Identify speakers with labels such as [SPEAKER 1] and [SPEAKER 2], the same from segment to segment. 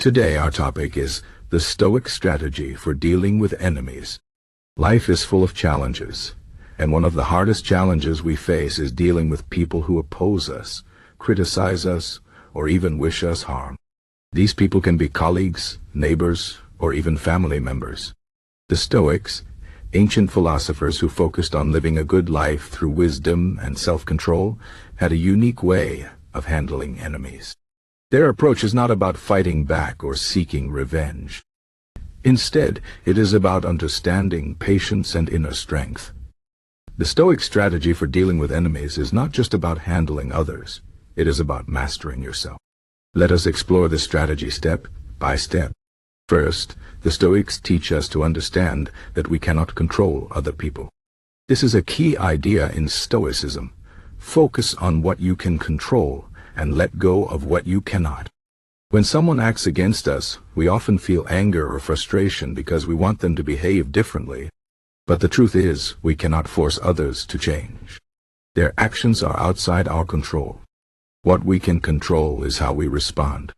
[SPEAKER 1] Today our topic is the Stoic strategy for dealing with enemies. Life is full of challenges, and one of the hardest challenges we face is dealing with people who oppose us, criticize us, or even wish us harm. These people can be colleagues, neighbors, or even family members. The Stoics, ancient philosophers who focused on living a good life through wisdom and self-control, had a unique way of handling enemies. Their approach is not about fighting back or seeking revenge. Instead, it is about understanding, patience, and inner strength. The Stoic strategy for dealing with enemies is not just about handling others, it is about mastering yourself. Let us explore this strategy step by step. First, the Stoics teach us to understand that we cannot control other people. This is a key idea in Stoicism. Focus on what you can control and let go of what you cannot. When someone acts against us, we often feel anger or frustration because we want them to behave differently. But the truth is, we cannot force others to change. Their actions are outside our control. What we can control is how we respond.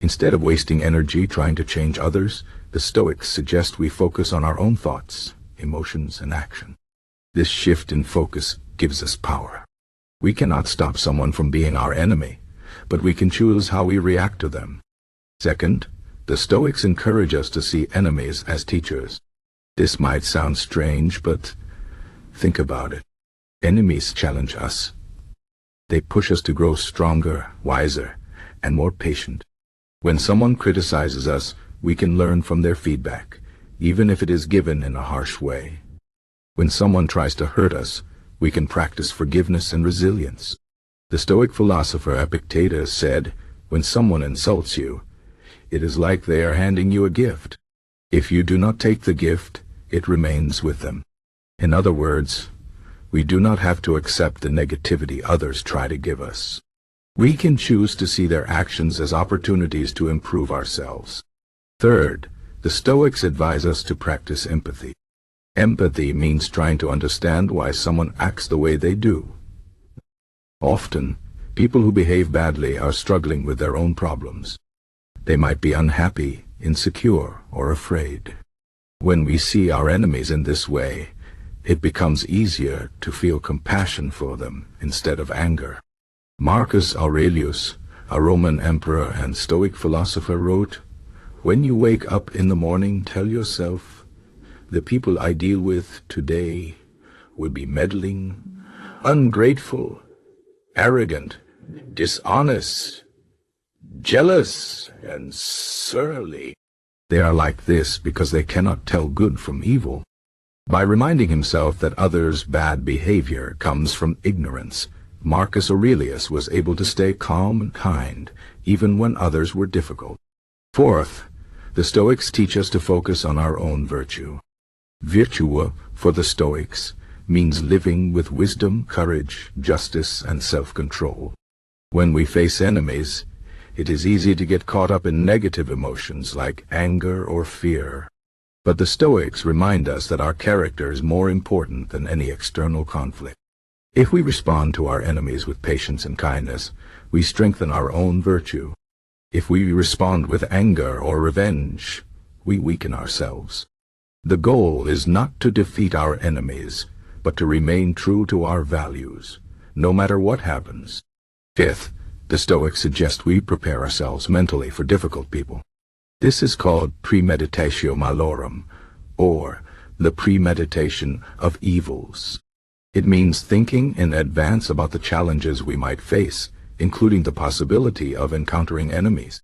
[SPEAKER 1] Instead of wasting energy trying to change others, the Stoics suggest we focus on our own thoughts, emotions, and action. This shift in focus gives us power. We cannot stop someone from being our enemy, but we can choose how we react to them. Second, the Stoics encourage us to see enemies as teachers. This might sound strange, but think about it. Enemies challenge us. They push us to grow stronger, wiser, and more patient. When someone criticizes us, we can learn from their feedback, even if it is given in a harsh way. When someone tries to hurt us, we can practice forgiveness and resilience. The Stoic philosopher Epictetus said, "When someone insults you, it is like they are handing you a gift. If you do not take the gift, it remains with them." In other words, we do not have to accept the negativity others try to give us. We can choose to see their actions as opportunities to improve ourselves. Third, the Stoics advise us to practice empathy. Empathy means trying to understand why someone acts the way they do. Often, people who behave badly are struggling with their own problems. They might be unhappy, insecure, or afraid. When we see our enemies in this way, it becomes easier to feel compassion for them instead of anger. Marcus Aurelius, a Roman emperor and Stoic philosopher, wrote, "When you wake up in the morning, tell yourself, the people I deal with today will be meddling, ungrateful, arrogant, dishonest, jealous, and surly. They are like this because they cannot tell good from evil." By reminding himself that others' bad behavior comes from ignorance, Marcus Aurelius was able to stay calm and kind, even when others were difficult. Fourth, the Stoics teach us to focus on our own virtue. Virtue, for the Stoics, means living with wisdom, courage, justice, and self-control. When we face enemies, it is easy to get caught up in negative emotions like anger or fear. But the Stoics remind us that our character is more important than any external conflict. If we respond to our enemies with patience and kindness, we strengthen our own virtue. If we respond with anger or revenge, we weaken ourselves. The goal is not to defeat our enemies, but to remain true to our values, no matter what happens. Fifth, the Stoics suggest we prepare ourselves mentally for difficult people. This is called premeditatio malorum, or the premeditation of evils. It means thinking in advance about the challenges we might face, including the possibility of encountering enemies.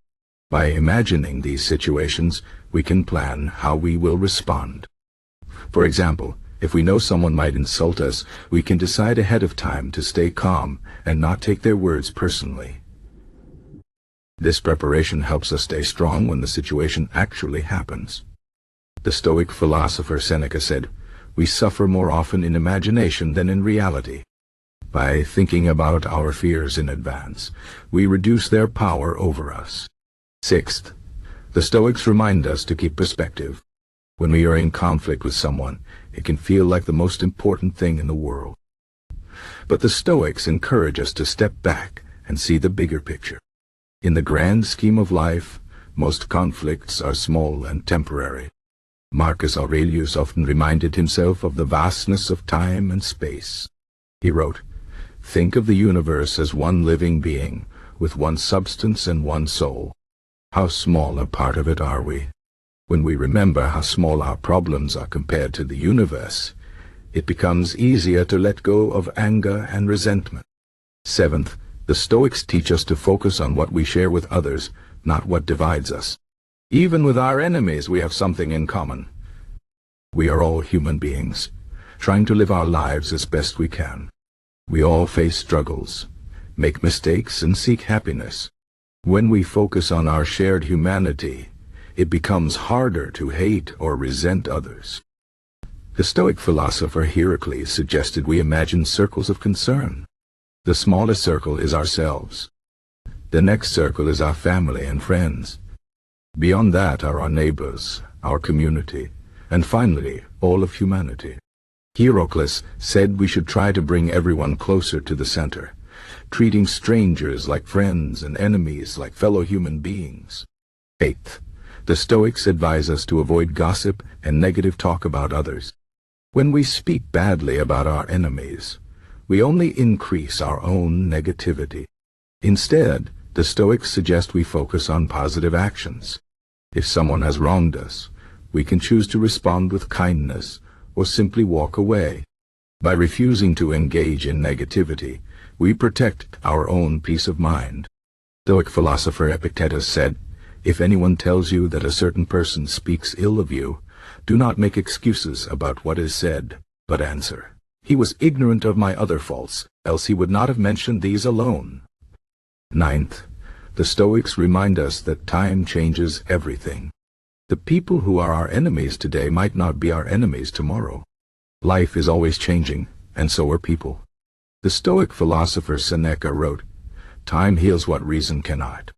[SPEAKER 1] By imagining these situations, we can plan how we will respond. For example, if we know someone might insult us, we can decide ahead of time to stay calm and not take their words personally. This preparation helps us stay strong when the situation actually happens. The Stoic philosopher Seneca said, "We suffer more often in imagination than in reality." By thinking about our fears in advance, we reduce their power over us. Sixth, the Stoics remind us to keep perspective. When we are in conflict with someone, it can feel like the most important thing in the world. But the Stoics encourage us to step back and see the bigger picture. In the grand scheme of life, Most conflicts are small and temporary. Marcus Aurelius often reminded himself of the vastness of time and space. He wrote, "Think of the universe as one living being, with one substance and one soul. How small a part of it are we? When we remember how small our problems are compared to the universe, it becomes easier to let go of anger and resentment." Seventh, the Stoics teach us to focus on what we share with others, not what divides us. Even with our enemies, we have something in common. We are all human beings, trying to live our lives as best we can. We all face struggles, make mistakes, and seek happiness. When we focus on our shared humanity, it becomes harder to hate or resent others. The Stoic philosopher Hierocles suggested we imagine circles of concern. The smallest circle is ourselves. The next circle is our family and friends. Beyond that are our neighbors, our community, and finally, all of humanity. Hierocles said we should try to bring everyone closer to the center, treating strangers like friends and enemies like fellow human beings. Eighth, the Stoics advise us to avoid gossip and negative talk about others. When we speak badly about our enemies, we only increase our own negativity. Instead, the Stoics suggest we focus on positive actions. If someone has wronged us, we can choose to respond with kindness or simply walk away. By refusing to engage in negativity, we protect our own peace of mind. Stoic philosopher Epictetus said, "If anyone tells you that a certain person speaks ill of you, do not make excuses about what is said, but answer, 'He was ignorant of my other faults, else he would not have mentioned these alone.'" Ninth, the Stoics remind us that time changes everything. The people who are our enemies today might not be our enemies tomorrow. Life is always changing, and so are people. The Stoic philosopher Seneca wrote, "Time heals what reason cannot."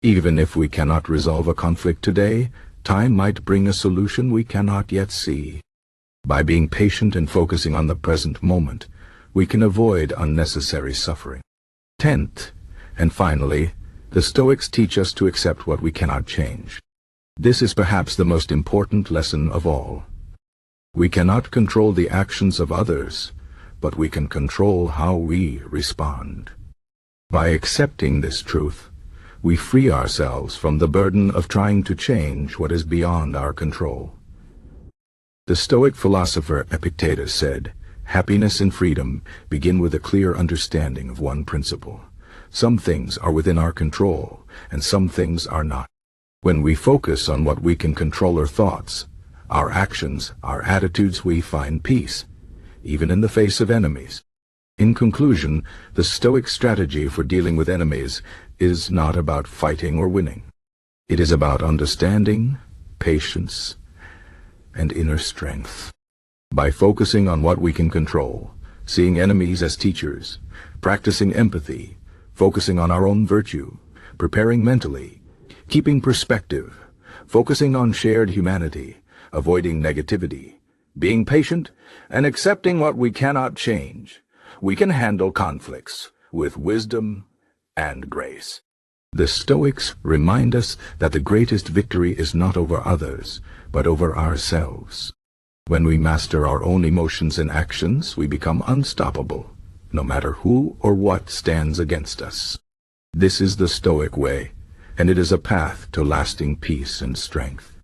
[SPEAKER 1] Even if we cannot resolve a conflict today, time might bring a solution we cannot yet see. By being patient and focusing on the present moment, we can avoid unnecessary suffering. Tenth, and finally, the Stoics teach us to accept what we cannot change. This is perhaps the most important lesson of all. We cannot control the actions of others, but we can control how we respond. By accepting this truth, we free ourselves from the burden of trying to change what is beyond our control. The Stoic philosopher Epictetus said, "Happiness and freedom begin with a clear understanding of one principle. Some things are within our control, and some things are not. When we focus on what we can control, our thoughts, our actions, our attitudes, we find peace, even in the face of enemies." In conclusion, the Stoic strategy for dealing with enemies is not about fighting or winning. It is about understanding, patience, and inner strength. By focusing on what we can control, seeing enemies as teachers, practicing empathy, focusing on our own virtue, preparing mentally, keeping perspective, focusing on shared humanity, avoiding negativity, being patient, and accepting what we cannot change, we can handle conflicts with wisdom and grace. The Stoics remind us that the greatest victory is not over others, but over ourselves. When we master our own emotions and actions, we become unstoppable, no matter who or what stands against us. This is the Stoic way, and it is a path to lasting peace and strength.